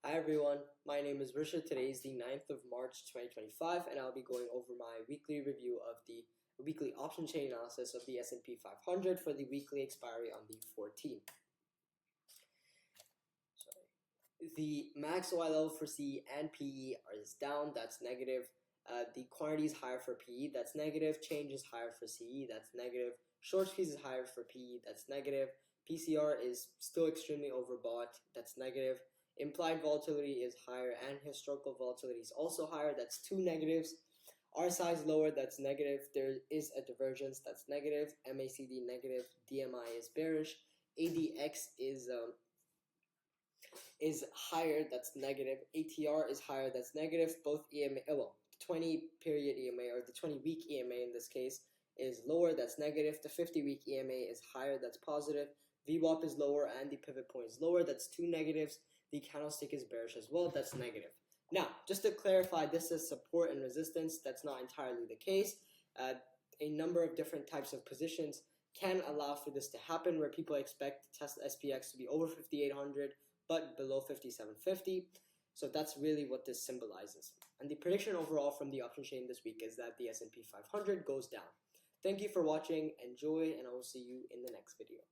Hi everyone, my name is Risha. Today is the 9th of March 2025 and I'll be going over my weekly review of the weekly option chain analysis of the S&P 500 for the weekly expiry on the 14th. The max OI for CE and PE is down, that's negative. The quantity is higher for PE, that's negative. Change is higher for CE, that's negative. Short squeeze is higher for PE, that's negative. PCR is still extremely overbought, that's negative. Implied volatility is higher and historical volatility is also higher, that's two negatives. RSI is lower, that's negative. There is a divergence, that's negative. MACD negative, DMI is bearish. ADX is higher, that's negative. ATR is higher, that's negative. Both EMA, 20 period EMA or the 20-week EMA in this case is lower, that's negative. The 50-week EMA is higher, that's positive. VWAP is lower and the pivot point is lower, that's two negatives. The candlestick is bearish as well, that's negative. Now, just to clarify, this is support and resistance. That's not entirely the case. A number of different types of positions can allow for this to happen, where people expect Tesla SPX to be over 5,800 but below 5,750. So that's really what this symbolizes. And the prediction overall from the option chain this week is that the S&P 500 goes down. Thank you for watching, enjoy, and I will see you in the next video.